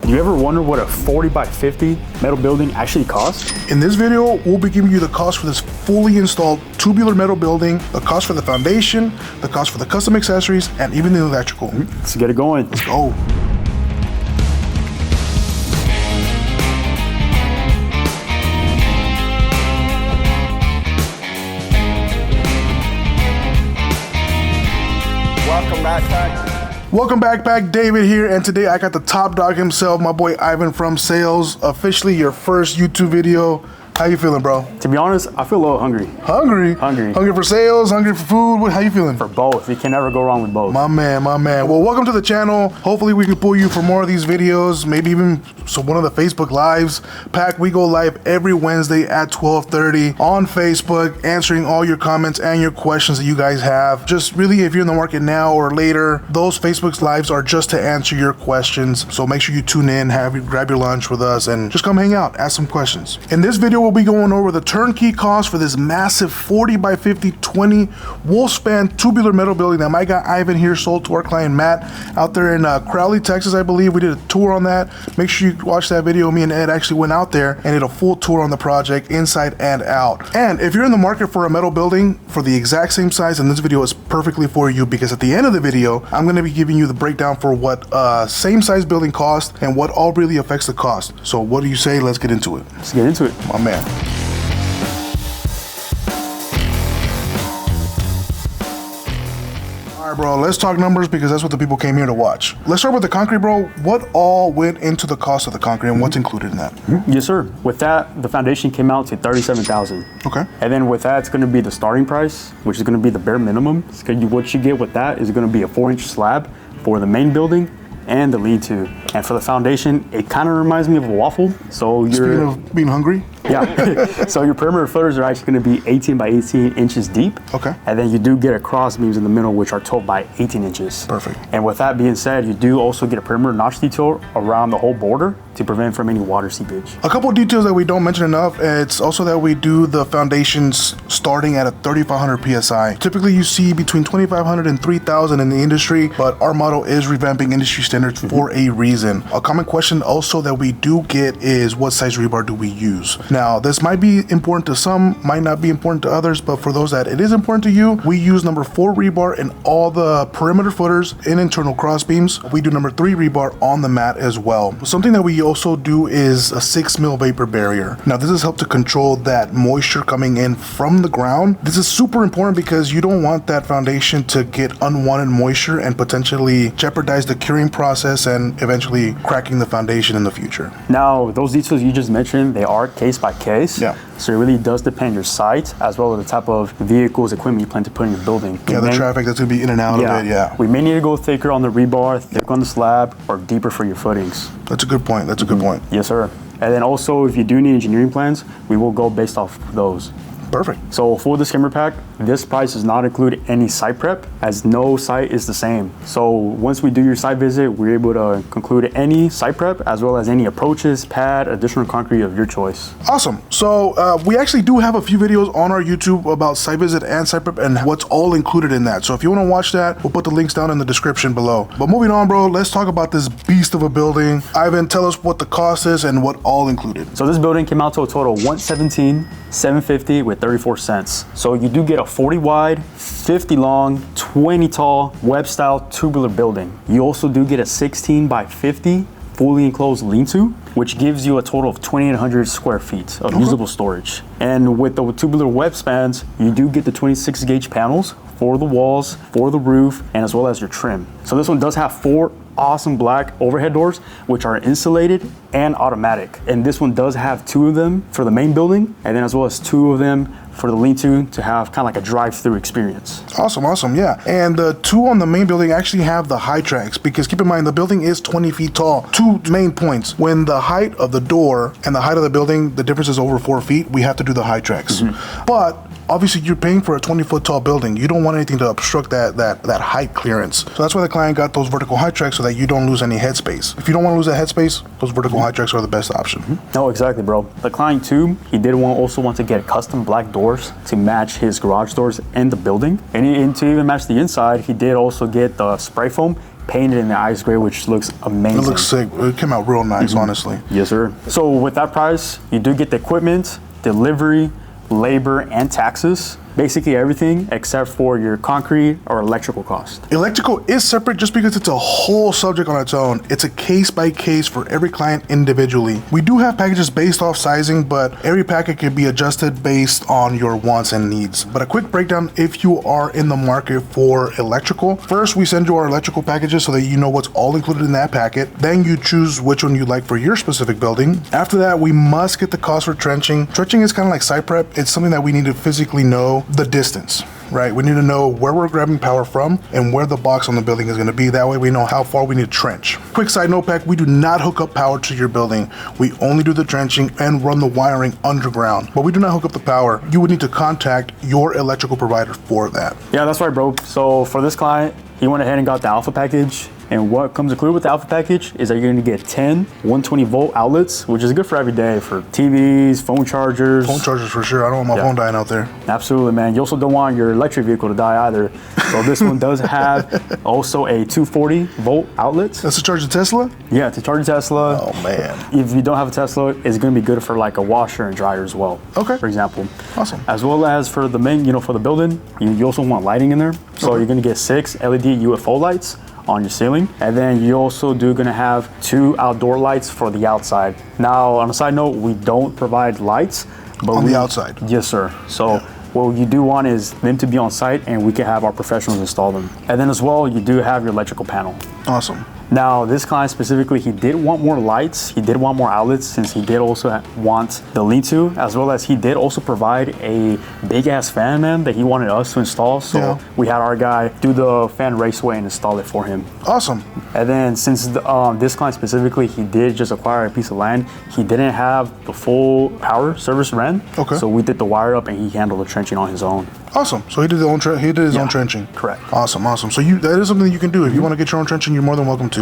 You ever wonder what a 40 by 50 metal building actually costs? In this video, we'll be giving you the cost for this fully installed tubular metal building, the cost for the foundation, the cost for the custom accessories, and even the electrical. Let's get it going. Let's go. Welcome back, David here, and today I got the top dog himself, my boy Ivan from Sales. Officially your first YouTube video. How you feeling, bro? To be honest, I feel a little hungry. Hungry? Hungry for sales, hungry for food. How you feeling? For both. You can never go wrong with both. My man. Well, welcome to the channel. Hopefully we can pull you for more of these videos, maybe even one of the Facebook Lives. Pack, we go live every Wednesday at 12:30 on Facebook, answering all your comments and your questions that you guys have. Just really, if you're in the market now or later, those Facebook Lives are just to answer your questions. So make sure you tune in, grab your lunch with us, and just come hang out, ask some questions. In this video, we'll be going over the turnkey cost for this massive 40 by 50 20 WolfSpan tubular metal building that my guy Ivan here sold to our client Matt out there in Crowley, Texas, I believe. We did a tour on that. Make sure you watch that video. Me and Ed actually went out there and did a full tour on the project inside and out. And if you're in the market for a metal building for the exact same size, then this video is perfectly for you, because at the end of the video, I'm going to be giving you the breakdown for what same size building costs and what all really affects the cost. So what do you say? Let's get into it. Let's get into it. My man. All right, bro, let's talk numbers, because that's what the people came here to watch. Let's start with the concrete, bro. What all went into the cost of the concrete and what's included in that? Yes, sir. With that, the foundation came out to $37,000. Okay. And then with that, it's going to be the starting price, which is going to be the bare minimum. What you get with that is going to be a 4-inch slab for the main building and the lean-to. And for the foundation, it kind of reminds me of a waffle. So you're Speaking of being hungry. Yeah. So your perimeter footers are actually going to be 18 by 18 inches deep. Okay. And then you do get a cross beams in the middle, which are 12 by 18 inches. Perfect. And with that being said, you do also get a perimeter notch detail around the whole border to prevent from any water seepage. A couple of details that we don't mention enough, it's also that we do the foundations starting at a 3,500 PSI. Typically you see between 2,500 and 3,000 in the industry, but our motto is revamping industry standards for a reason. A common question also that we do get is, what size rebar do we use? Now, this might be important to some, might not be important to others, but for those that it is important to you, we use number 4 rebar in all the perimeter footers and internal cross beams. We do number 3 rebar on the mat as well. Something that we also do is a 6 mil vapor barrier. Now, this has helped to control that moisture coming in from the ground. This is super important because you don't want that foundation to get unwanted moisture and potentially jeopardize the curing process and eventually cracking the foundation in the future. Now, those details you just mentioned, they are case by case. Yeah. So it really does depend your site as well as the type of vehicles, equipment you plan to put in your building. Yeah, the traffic that's gonna be in and out of it, yeah. We may need to go thicker on the rebar, thick on the slab, or deeper for your footings. That's a good point, that's a good point. Yes, sir. And then also, if you do need engineering plans, we will go based off those. Perfect. So for the skimmer pack, this price does not include any site prep, as no site is the same. So once we do your site visit, we're able to conclude any site prep as well as any approaches, pad, additional concrete of your choice. Awesome. So we actually do have a few videos on our YouTube about site visit and site prep and what's all included in that. So if you want to watch that, we'll put the links down in the description below. But moving on, bro, let's talk about this beast of a building. Ivan, tell us what the cost is and what all included. So this building came out to a total of $117,750 with 34 cents. So you do get a 40 wide, 50 long, 20 tall, web style tubular building. You also do get a 16 by 50 fully enclosed lean-to, which gives you a total of 2,800 square feet of usable storage. And with the tubular web spans, you do get the 26 gauge panels for the walls, for the roof, and as well as your trim. So this one does have 4 awesome black overhead doors, which are insulated and automatic. And this one does have 2 of them for the main building, and then as well as 2 of them for the lean-to have kind of like a drive-through experience. Awesome, yeah. And the 2 on the main building actually have the high tracks, because keep in mind, the building is 20 feet tall. 2 main points. When the height of the door and the height of the building, the difference is over 4 feet, we have to do the high tracks. But obviously you're paying for a 20-foot tall building. You don't want anything to obstruct that height clearance. So that's why the client got those vertical high tracks, so that you don't lose any headspace. If you don't want to lose that headspace, those vertical high tracks are the best option. No, exactly, bro. The client too, he did also want to get custom black doors to match his garage doors in the building. And to even match the inside, he did also get the spray foam painted in the ice gray, which looks amazing. It looks sick. It came out real nice, honestly. Yes, sir. So with that price, you do get the equipment, delivery, labor, and taxes. Basically everything except for your concrete or electrical cost. Electrical is separate just because it's a whole subject on its own. It's a case by case for every client individually. We do have packages based off sizing, but every package can be adjusted based on your wants and needs. But a quick breakdown if you are in the market for electrical. First, we send you our electrical packages so that you know what's all included in that packet. Then you choose which one you like for your specific building. After that, we must get the cost for trenching. Trenching is kind of like site prep. It's something that we need to physically know the distance, right? We need to know where we're grabbing power from and where the box on the building is going to be. That way we know how far we need to trench. Quick side note, Pack, we do not hook up power to your building. We only do the trenching and run the wiring underground, but we do not hook up the power. You would need to contact your electrical provider for that. Yeah, that's right, bro. So for this client, he went ahead and got the Alpha package. And what comes included with the Alpha package is that you're gonna get 10 120 volt outlets, which is good for every day for TVs, phone chargers. Phone chargers for sure. I don't want my phone dying out there. Absolutely, man. You also don't want your electric vehicle to die either. So this one does have also a 240 volt outlet. That's to charge the Tesla? Yeah, to charge a Tesla. Oh man. If you don't have a Tesla, it's gonna be good for like a washer and dryer as well. Okay. For example. Awesome. As well as for the main, for the building, you also want lighting in there. So you're gonna get 6 LED UFO lights on your ceiling, and then you also gonna have 2 outdoor lights for the outside. Now, on a side note, we don't provide lights, but on the outside. Yes, sir. So what you do want is them to be on site, and we can have our professionals install them. And then as well, you do have your electrical panel. Awesome. Now, this client specifically, he did want more lights, he did want more outlets, since he did also want the lean-to, as well as he did also provide a big-ass fan, man, that he wanted us to install. So we had our guy do the fan raceway and install it for him. Awesome. And then since this client specifically, he did just acquire a piece of land, he didn't have the full power service ran. Okay. So we did the wire up and he handled the trenching on his own. Awesome. So he did his own trenching. Correct. Awesome. Awesome. So that is something that you can do. If you want to get your own trenching, you're more than welcome to.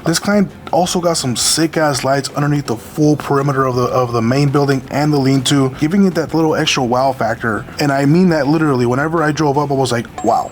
This client also got some sick ass lights underneath the full perimeter of the main building and the lean-to, giving it that little extra wow factor. And I mean that literally. Whenever I drove up, I was like, wow.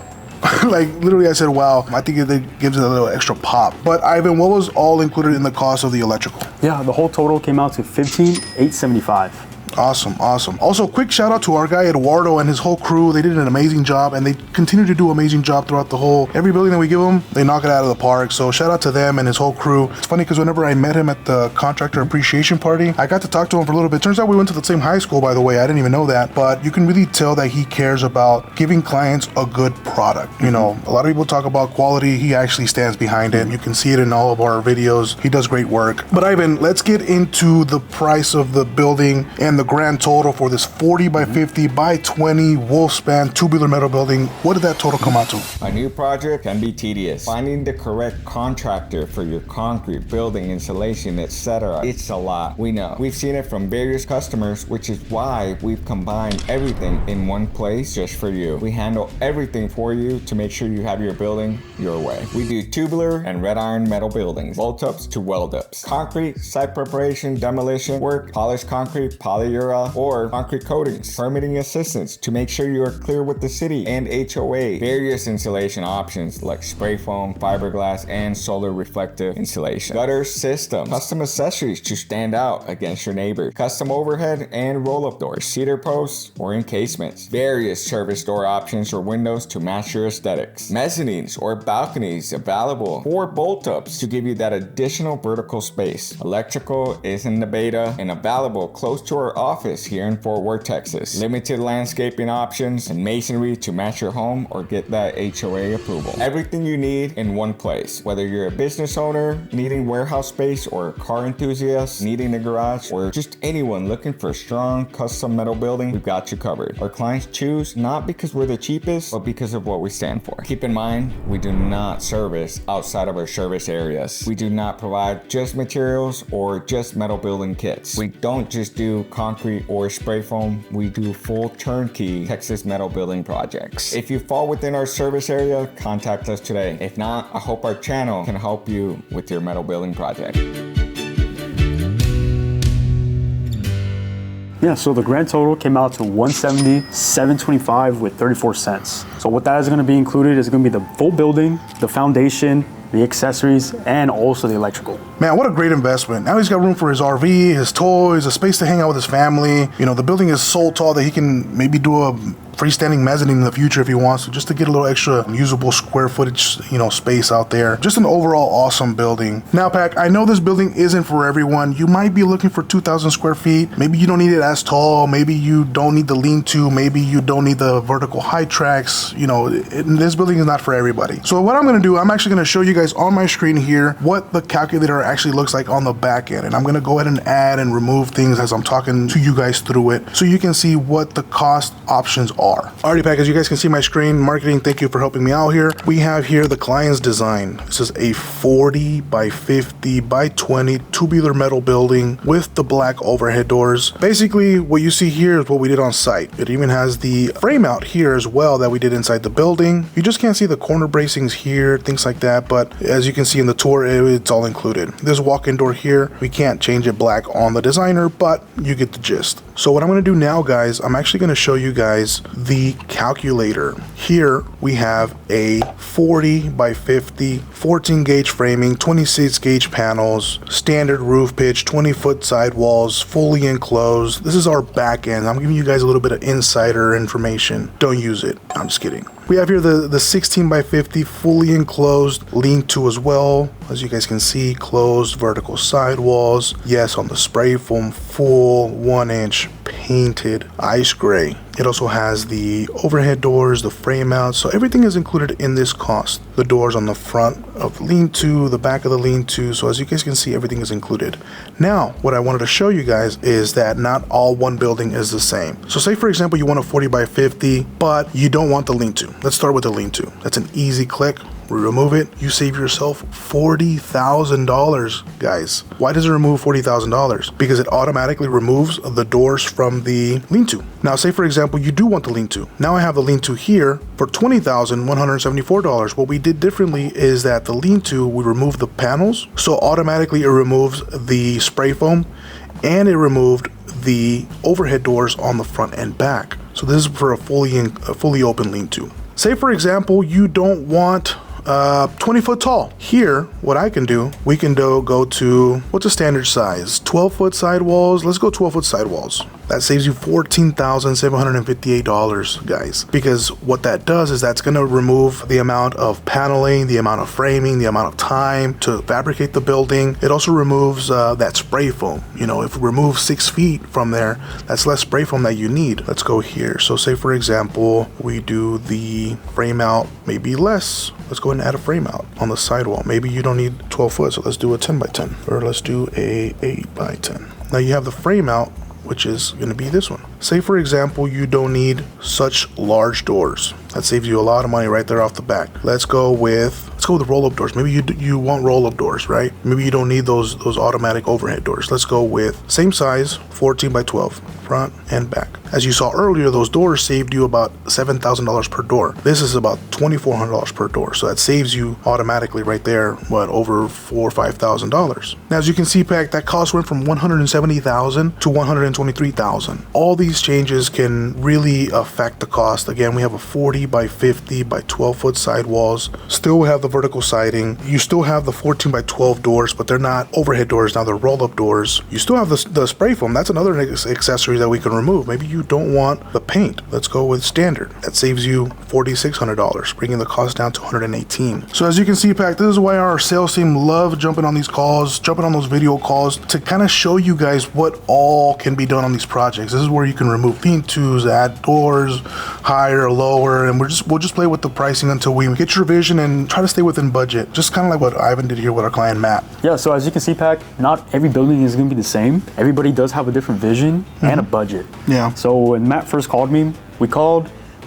Like literally I said, wow. I think it gives it a little extra pop. But Ivan, what was all included in the cost of the electrical? Yeah, the whole total came out to $15,875. Awesome, awesome. Also, quick shout out to our guy Eduardo and his whole crew. They did an amazing job, and they continue to do an amazing job throughout every building that we give them. They knock it out of the park. So shout out to them and his whole crew. It's funny because whenever I met him at the contractor appreciation party, I got to talk to him for a little bit. Turns out we went to the same high school, by the way. I didn't even know that, but you can really tell that he cares about giving clients a good product. A lot of people talk about quality. He actually stands behind it. You can see it in all of our videos. He does great work. But Ivan, let's get into the price of the building and the grand total for this 40 by 50 by 20 WolfSpan tubular metal building. What did that total come out to? A new project can be tedious. Finding the correct contractor for your concrete, building, insulation, etc. It's a lot. We know. We've seen it from various customers, which is why we've combined everything in one place just for you. We handle everything for you to make sure you have your building your way. We do tubular and red iron metal buildings, bolt-ups to weld-ups, concrete, site preparation, demolition work, polished concrete, polyura, or concrete coatings, permitting assistance to make sure you are clear with the city and HOA, various insulation options like spray foam, fiberglass, and solar reflective insulation, gutter system, custom accessories to stand out against your neighbor, custom overhead and roll-up doors, cedar posts, or encasements, various service door options or windows to match your aesthetics, mezzanines or balconies available, or bolt-ups to give you that additional vertical space. Electrical is in the beta and available close to our office here in Fort Worth, Texas. Limited landscaping options and masonry to match your home or get that HOA approval. Everything you need in one place. Whether you're a business owner needing warehouse space or a car enthusiast needing a garage or just anyone looking for a strong custom metal building, we've got you covered. Our clients choose not because we're the cheapest, but because of what we stand for. Keep in mind, we do not service outside of our service areas. We do not provide just materials or just metal building kits. We don't just do concrete or spray foam, we do full turnkey Texas metal building projects. If you fall within our service area, contact us today. If not, I hope our channel can help you with your metal building project. Yeah, so the grand total came out to $170,725 with 34 cents. So what that is going to be included is going to be the full building, the foundation, the accessories, and also the electrical. Man, what a great investment. Now he's got room for his RV, his toys, a space to hang out with his family. You know, the building is so tall that he can maybe do a freestanding mezzanine in the future if he wants to, just to get a little extra usable square footage, you know, space out there. Just an overall awesome building. Now, Pac, I know this building isn't for everyone. You might be looking for 2,000 square feet. Maybe you don't need it as tall. Maybe you don't need the lean-to. Maybe you don't need the vertical height tracks. You know, this building is not for everybody. So what I'm going to do, I'm actually going to show you guys on my screen here what the calculator actually looks like on the back end. And I'm going to go ahead and add and remove things as I'm talking to you guys through it, so you can see what the cost options are. Alrighty, Pac, as you guys can see my screen, marketing, thank you for helping me out here. We have here the client's design. This is a 40 by 50 by 20 tubular metal building with the black overhead doors. Basically, what you see here is what we did on site. It even has the frame out here as well that we did inside the building. You just can't see the corner bracings here, things like that, but as you can see in the tour, it's all included. This walk-in door here, we can't change it black on the designer, but you get the gist. So what I'm going to do now, guys, I'm actually going to show you guys the calculator. Here we have a 40 by 50, 14 gauge framing, 26 gauge panels, standard roof pitch, 20-foot sidewalls, fully enclosed. This is our back end. I'm giving you guys a little bit of insider information. Don't use it. I'm just kidding. We have here the 16 by 50 fully enclosed lean-to as well. As you guys can see, closed vertical sidewalls. Yes, on the spray foam, full 1-inch painted ice gray. It also has the overhead doors, the frame out, so everything is included in this cost. The doors on the front of lean-to, the back of the lean-to, so as you guys can see, everything is included. Now, what I wanted to show you guys is that not all one building is the same. So say for example, you want a 40 by 50, but you don't want the lean-to. Let's start with the lean-to. That's an easy click. We remove it, you save yourself $40,000, guys. Why does it remove $40,000? Because it automatically removes the doors from the lean-to. Now, say for example, you do want the lean-to. Now I have the lean-to here for $20,174. What we did differently is that the lean-to, we removed the panels, so automatically it removes the spray foam, and it removed the overhead doors on the front and back. So this is for a fully open lean-to. Say for example, you don't want 20 foot tall. Here, what I can do, we can go to, what's a standard size? 12 foot sidewalls. Let's go 12 foot sidewalls. That saves you $14,758, guys. Because what that does is that's gonna remove the amount of paneling, the amount of framing, the amount of time to fabricate the building. It also removes that spray foam. You know, if we remove 6 feet from there, that's less spray foam that you need. Let's go here. So say for example, we do the frame out, maybe less. Let's go ahead and add a frame out on the sidewall. Maybe you don't need 12 foot, so let's do a 10 by 10, or let's do a 8 by 10. Now you have the frame out, which is going to be this one. Say for example, you don't need such large doors. That saves you a lot of money right there off the back. Let's go with roll-up doors. Maybe you want roll-up doors, right? Maybe you don't need those automatic overhead doors. Let's go with same size, 14 by 12, front and back. As you saw earlier, those doors saved you about $7,000 per door. This is about $2,400 per door. So that saves you automatically right there, what, over $4,000 or $5,000. Now, as you can see, Pac, that cost went from $170,000 to $123,000. All these changes can really affect the cost. Again, we have a 40 by 50 by 12 foot sidewalls. Still have the vertical siding. You still have the 14 by 12 doors, but they're not overhead doors. Now they're roll-up doors. You still have the spray foam. That's another accessory that we can remove. Maybe you don't want the paint. Let's go with standard. That saves you $4,600, bringing the cost down to $118. So as you can see, Pac, this is why our sales team love jumping on these calls, jumping on those video calls to kind of show you guys what all can be done on these projects. This is where you can remove lean-tos, add doors, higher, lower, and we'll just play with the pricing until we get your vision and try to stay within budget. Just kind of like what Ivan did here with our client Matt. Yeah, so as you can see, Pac, not every building is going to be the same. Everybody does have a different vision and a budget. Yeah. So when Matt first called me, we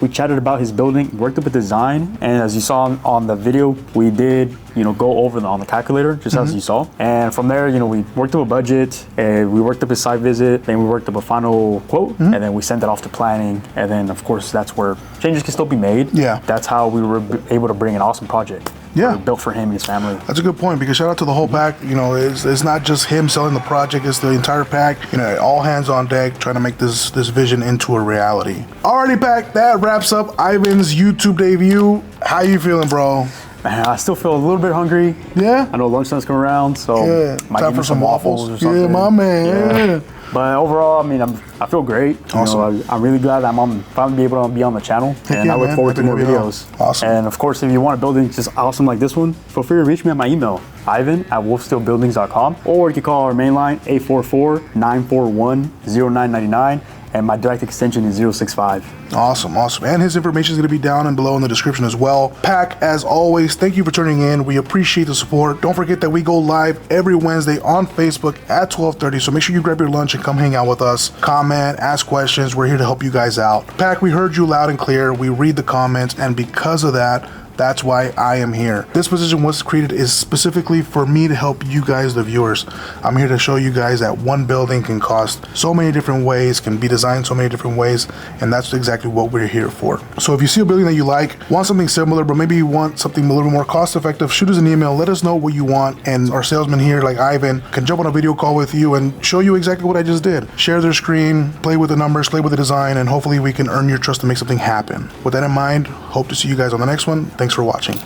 chatted about his building, worked up a design, and as you saw on the video, we did, go over on the calculator, just as you saw. And from there, we worked up a budget, and we worked up a site visit, then we worked up a final quote, and then we sent it off to planning. And then, of course, that's where changes can still be made. Yeah. That's how we were able to bring an awesome project. Yeah. Built for him and his family. That's a good point, because shout out to the whole pack. It's not just him selling the project, it's the entire pack. All hands on deck trying to make this vision into a reality. Alrighty, Pac, that wraps up Ivan's YouTube debut. How you feeling, bro? Man, I still feel a little bit hungry. Yeah? I know lunchtime's coming around, so might time give for me some waffles. or something. Yeah, my man. But overall, I mean, I feel great. Awesome. You know, I'm really glad that I'm finally be able to be on the channel, and yeah, I look man. forward to Happy more to be on. videos. Awesome. And of course, if you want a building just awesome like this one, feel free to reach me at my email, ivan@wolfsteelbuildings.com, or you can call our main line 844-941-0999, and my direct extension is 065. Awesome. And his information is going to be down and below in the description as well. Pac, as always, thank you for tuning in. We appreciate the support. Don't forget that we go live every Wednesday on Facebook at 12:30, so make sure you grab your lunch and come hang out with us. Comment, ask questions. We're here to help you guys out. Pac, we heard you loud and clear. We read the comments, and because of that, that's why I am here. This position was created is specifically for me to help you guys, the viewers. I'm here to show you guys that one building can cost so many different ways, can be designed so many different ways, and that's exactly what we're here for. So if you see a building that you like, want something similar, but maybe you want something a little bit more cost effective, shoot us an email, let us know what you want, and our salesman here, like Ivan, can jump on a video call with you and show you exactly what I just did. Share their screen, play with the numbers, play with the design, and hopefully we can earn your trust to make something happen. With that in mind, hope to see you guys on the next one. Thanks for watching.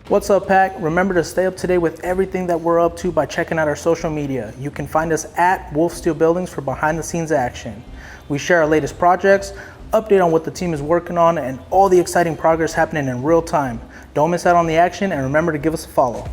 What's up, Pac? Remember to stay up to date with everything that we're up to by checking out our social media. You can find us at WolfSteel Buildings for behind the scenes action. We share our latest projects, update on what the team is working on, and all the exciting progress happening in real time. Don't miss out on the action, and remember to give us a follow.